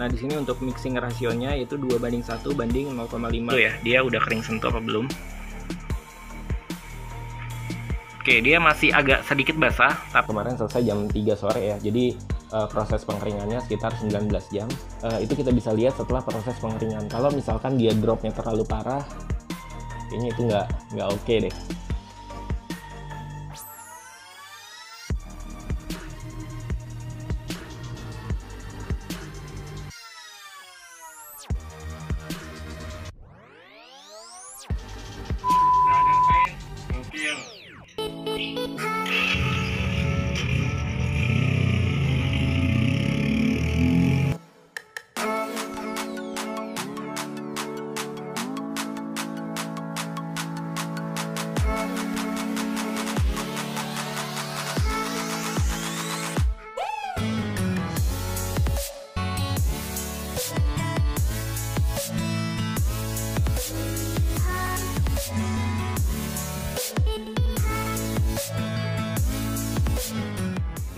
Nah, di sini untuk mixing rasionya yaitu 2:1 banding 0,5. Tuh ya, dia udah kering sentuh apa belum? Oke, dia masih agak sedikit basah. Kemarin selesai jam 3 sore ya, jadi proses pengeringannya sekitar 19 jam. Itu kita bisa lihat setelah proses pengeringan. Kalau misalkan dia dropnya terlalu parah, kayaknya itu nggak oke deh.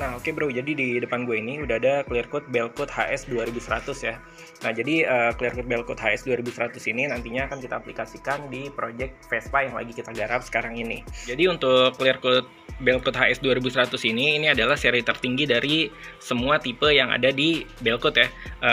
Nah, oke bro, jadi di depan gue ini udah ada Clearcoat Belcoat HS 2100 ya. Nah, jadi Clearcoat Belcoat HS 2100 ini nantinya akan kita aplikasikan di project Vespa yang lagi kita garap sekarang ini. Jadi untuk Clearcoat Belcoat HS 2100 ini adalah seri tertinggi dari semua tipe yang ada di Belcoat ya.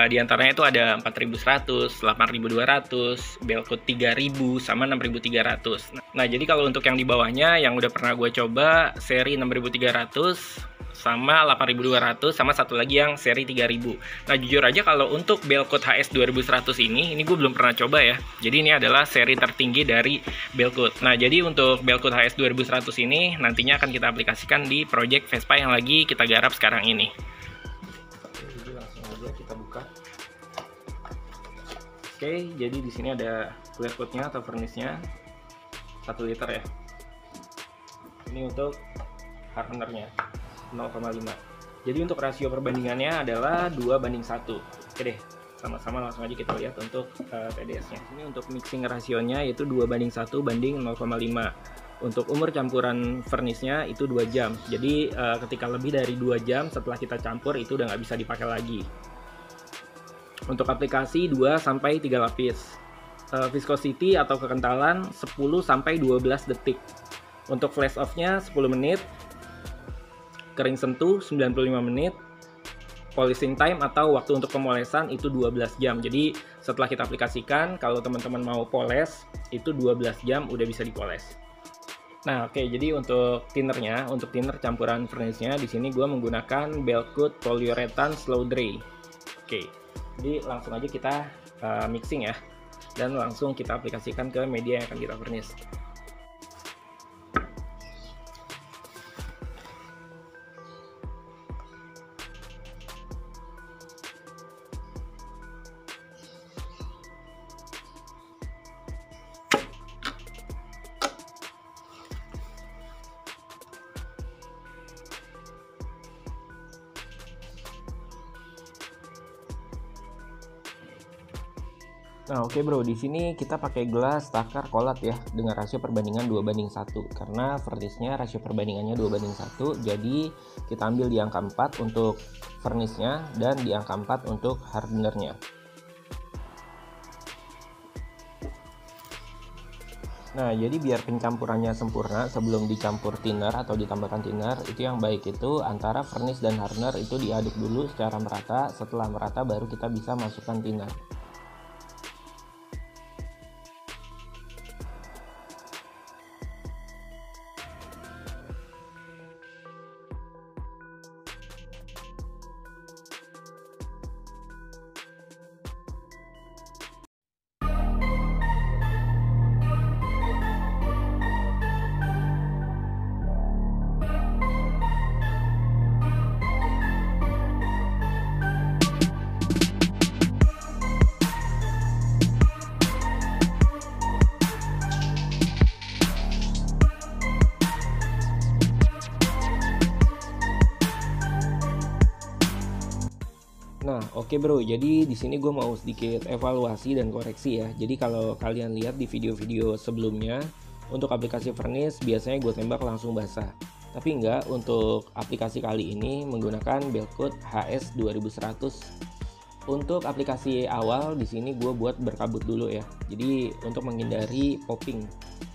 Di antaranya itu ada 4100, 8200, Belcoat 3000 sama 6300. Nah, jadi kalau untuk yang di bawahnya yang udah pernah gue coba seri 6300 sama 8200 sama satu lagi yang seri 3000. Nah, jujur aja kalau untuk Belcoat HS 2100 ini gue belum pernah coba ya. Jadi ini adalah seri tertinggi dari Belcoat. Nah, jadi untuk Belcoat HS 2100 ini nantinya akan kita aplikasikan di project Vespa yang lagi kita garap sekarang ini. Jadi langsung aja kita buka. Oke, jadi di sini ada Clearcoat-nya atau furnace-nya 1 liter ya. Ini untuk hardener-nya 0,5. Jadi untuk rasio perbandingannya adalah 2:1. Oke deh, sama-sama langsung aja kita lihat untuk TDS-nya. Ini untuk mixing rasionya yaitu 2:1 banding 0,5. Untuk umur campuran furnace-nya itu 2 jam. Jadi ketika lebih dari 2 jam setelah kita campur itu udah nggak bisa dipakai lagi. Untuk aplikasi 2-3 lapis. Viscosity atau kekentalan 10-12 detik. Untuk flash off-nya 10 menit. Kering sentuh 95 menit, polishing time atau waktu untuk pemolesan itu 12 jam. Jadi setelah kita aplikasikan, kalau teman-teman mau poles, itu 12 jam udah bisa dipoles. Nah, oke, jadi untuk thinnernya, untuk thinner campuran furnace-nya, di sini gue menggunakan Belcoat Polyurethane Slow Dry. Oke, jadi langsung aja kita mixing ya, dan langsung kita aplikasikan ke media yang akan kita furnace. Nah, oke bro, di sini kita pakai gelas takar kolat ya dengan rasio perbandingan 2:1 karena furnace-nya rasio perbandingannya 2:1, jadi kita ambil di angka 4 untuk furnace-nya dan di angka 4 untuk hardener-nya. Nah, jadi biar pencampurannya sempurna sebelum dicampur thinner atau ditambahkan thinner, itu yang baik itu antara furnace dan hardener itu diaduk dulu secara merata. Setelah merata baru kita bisa masukkan thinner. Nah, oke bro, jadi di sini gue mau sedikit evaluasi dan koreksi ya. Jadi kalau kalian lihat di video-video sebelumnya, untuk aplikasi furnace biasanya gue tembak langsung basah. Tapi enggak, untuk aplikasi kali ini menggunakan Belcoat HS 2100 untuk aplikasi awal di sini gue buat berkabut dulu ya. Jadi untuk menghindari popping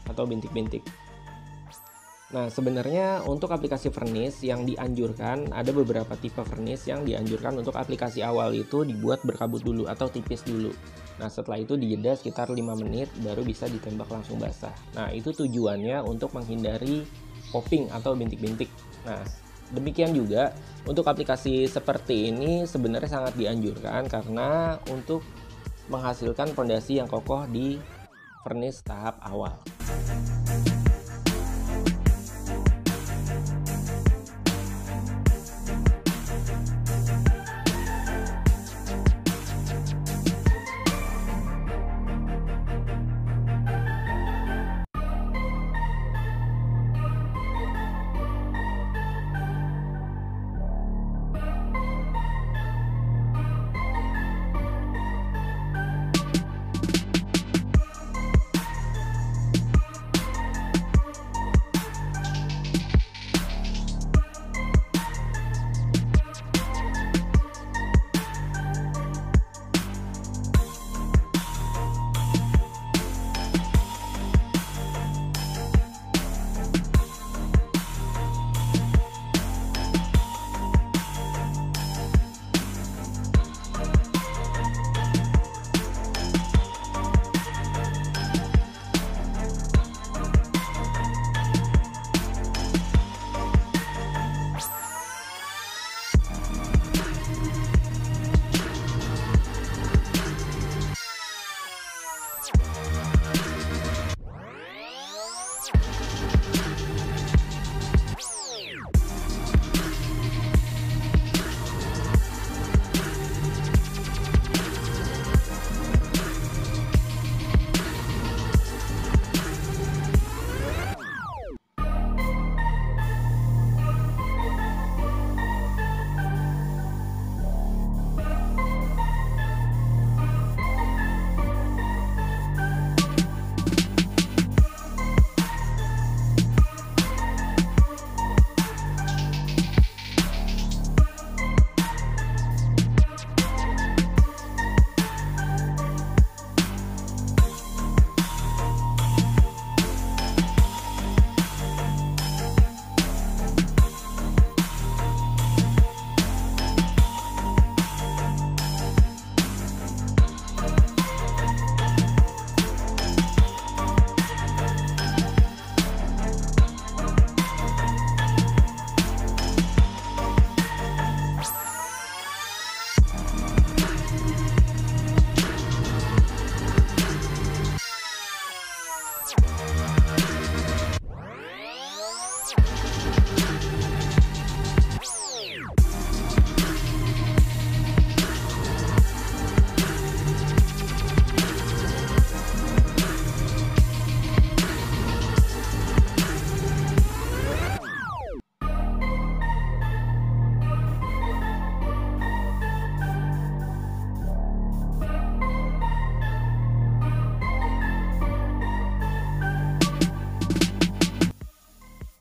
atau bintik-bintik. Nah, sebenarnya untuk aplikasi Furnish yang dianjurkan, ada beberapa tipe Furnish yang dianjurkan untuk aplikasi awal itu dibuat berkabut dulu atau tipis dulu. Nah, setelah itu dijeda sekitar 5 menit baru bisa ditembak langsung basah. Nah, itu tujuannya untuk menghindari popping atau bintik-bintik. Nah, demikian juga untuk aplikasi seperti ini sebenarnya sangat dianjurkan karena untuk menghasilkan fondasi yang kokoh di Furnish tahap awal.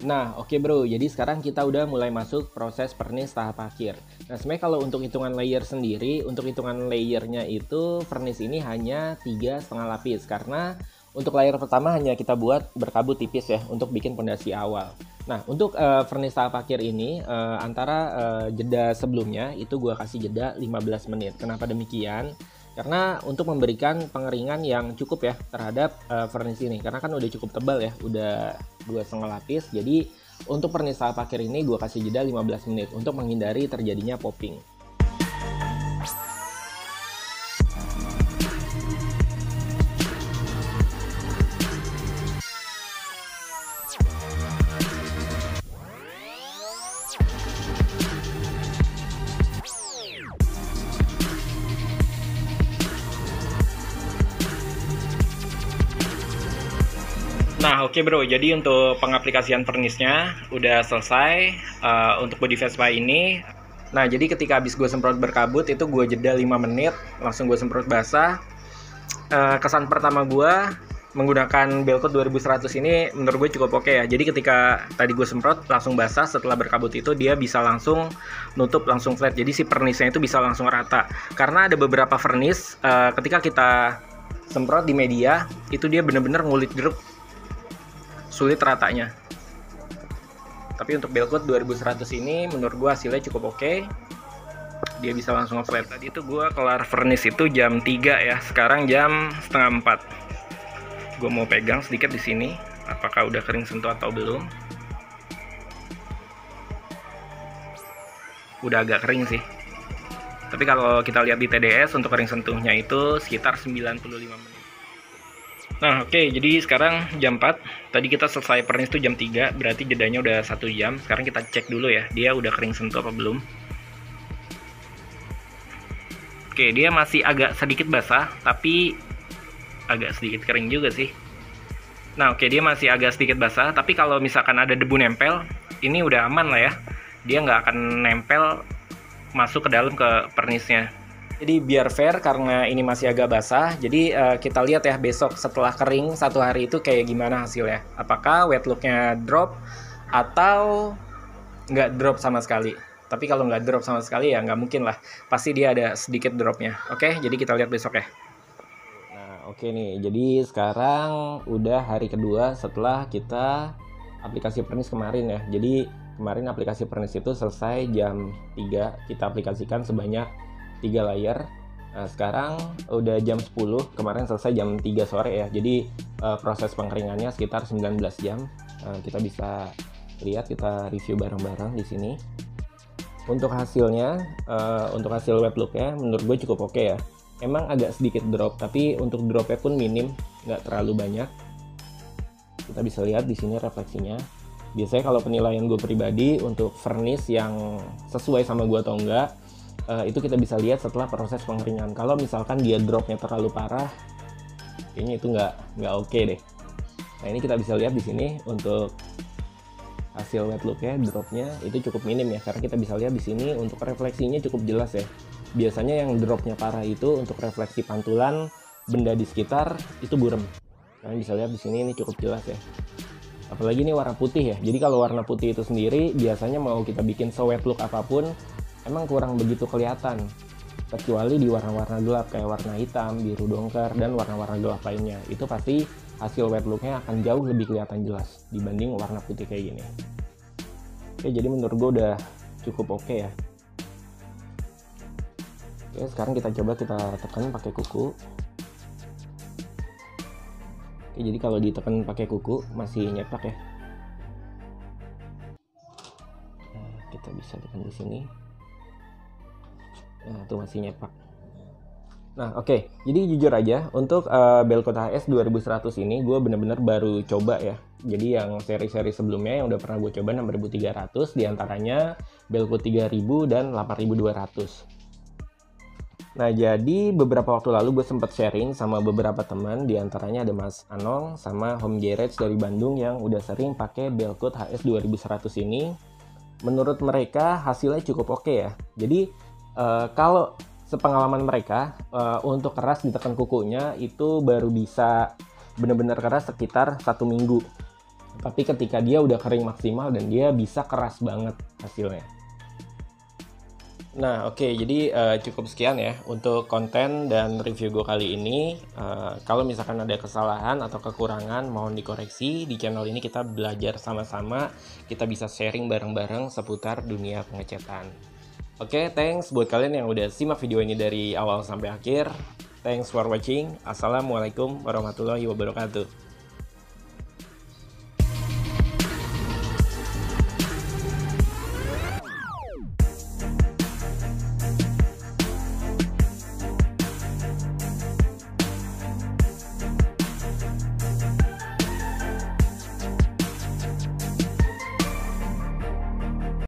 Nah, oke bro, jadi sekarang kita udah mulai masuk proses Furnish tahap akhir. Nah, sebenarnya kalau untuk hitungan layer sendiri, untuk hitungan layernya itu Furnish ini hanya 3,5 lapis. Karena untuk layer pertama hanya kita buat berkabut tipis ya, untuk bikin pondasi awal. Nah, untuk Furnish tahap akhir ini, antara jeda sebelumnya, itu gua kasih jeda 15 menit. Kenapa demikian? Karena untuk memberikan pengeringan yang cukup ya terhadap Furnish ini, karena kan udah cukup tebal ya, udah 2,5 lapis. Jadi untuk Furnish tahap akhir ini gue kasih jeda 15 menit untuk menghindari terjadinya popping. Nah, oke bro, jadi untuk pengaplikasian Furnish-nya udah selesai. Untuk body Vespa ini, nah jadi ketika habis gue semprot berkabut itu gue jeda 5 menit, langsung gue semprot basah. Kesan pertama gue menggunakan Belcoat 2100 ini menurut gue cukup oke ya. Jadi ketika tadi gue semprot langsung basah, setelah berkabut itu dia bisa langsung nutup, langsung flat. Jadi si vernisnya itu bisa langsung rata. Karena ada beberapa vernis ketika kita semprot di media itu dia bener-bener ngulit jeruk, sulit ratanya. Tapi untuk Belcoat 2100 ini menurut gue hasilnya cukup oke. Dia bisa langsung flat. Tadi itu gue kelar vernis itu jam 3 ya. Sekarang jam setengah 4. Gue mau pegang sedikit di sini. Apakah udah kering sentuh atau belum? Udah agak kering sih. Tapi kalau kita lihat di TDS untuk kering sentuhnya itu sekitar 95 menit. Nah oke, jadi sekarang jam 4. Tadi kita selesai vernis itu jam 3, berarti jedanya udah 1 jam. Sekarang kita cek dulu ya, dia udah kering sentuh apa belum. Oke, dia masih agak sedikit basah, tapi agak sedikit kering juga sih. Nah oke, dia masih agak sedikit basah, tapi kalau misalkan ada debu nempel, ini udah aman lah ya. Dia nggak akan nempel masuk ke dalam ke vernisnya. Jadi biar fair karena ini masih agak basah, jadi kita lihat ya besok setelah kering 1 hari itu kayak gimana hasilnya. Apakah wet looknya drop atau nggak drop sama sekali. Tapi kalau nggak drop sama sekali ya nggak mungkin lah. Pasti dia ada sedikit dropnya. Oke, jadi kita lihat besok ya. Nah oke nih, jadi sekarang udah hari kedua setelah kita aplikasi vernis kemarin ya. Jadi kemarin aplikasi vernis itu selesai jam 3, kita aplikasikan sebanyak 3 layer. Nah, sekarang udah jam 10, kemarin selesai jam 3 sore ya. Jadi proses pengeringannya sekitar 19 jam. Kita bisa lihat, kita review bareng-bareng di sini. Untuk hasilnya, untuk hasil wet looknya menurut gue cukup oke ya. Emang agak sedikit drop, tapi untuk dropnya pun minim, nggak terlalu banyak. Kita bisa lihat di sini refleksinya. Biasanya kalau penilaian gue pribadi untuk vernis yang sesuai sama gue atau enggak, itu kita bisa lihat setelah proses pengeringan. Kalau misalkan dia dropnya terlalu parah, kayaknya itu nggak oke deh. Nah ini kita bisa lihat di sini untuk hasil wet looknya, dropnya itu cukup minim ya, karena kita bisa lihat di sini untuk refleksinya cukup jelas ya. Biasanya yang dropnya parah itu untuk refleksi pantulan benda di sekitar itu burem. Kalian bisa lihat di sini ini cukup jelas ya. Apalagi ini warna putih ya. Jadi kalau warna putih itu sendiri biasanya mau kita bikin se-wet look apapun emang kurang begitu kelihatan, kecuali di warna-warna gelap kayak warna hitam, biru dongker, dan warna-warna gelap lainnya. Itu pasti hasil wet looknya akan jauh lebih kelihatan jelas dibanding warna putih kayak gini. Oke, jadi menurut gue udah cukup oke ya. Oke, sekarang kita coba kita tekan pakai kuku. Oke, jadi kalau ditekan pakai kuku masih nyetak ya. Nah, kita bisa tekan di sini. Nah, itu masih nyepak. Nah, oke. Jadi jujur aja, untuk Belcoat HS 2100 ini gue bener-bener baru coba ya. Jadi yang seri-seri sebelumnya yang udah pernah gue coba 6300, diantaranya Belcoat 3000 dan 8200. Nah, jadi beberapa waktu lalu gue sempat sharing sama beberapa teman, diantaranya ada Mas Anong sama Home Garage dari Bandung yang udah sering pakai Belcoat HS 2100 ini. Menurut mereka hasilnya cukup oke ya. Jadi kalau sepengalaman mereka untuk keras ditekan kukunya itu baru bisa benar-benar keras sekitar 1 minggu. Tapi ketika dia udah kering maksimal dan dia bisa keras banget hasilnya. Nah oke, jadi cukup sekian ya untuk konten dan review gue kali ini. Kalau misalkan ada kesalahan atau kekurangan mohon dikoreksi. Di channel ini kita belajar sama-sama, kita bisa sharing bareng-bareng seputar dunia pengecatan. Oke, thanks buat kalian yang udah simak video ini dari awal sampai akhir. Thanks for watching. Assalamualaikum warahmatullahi wabarakatuh.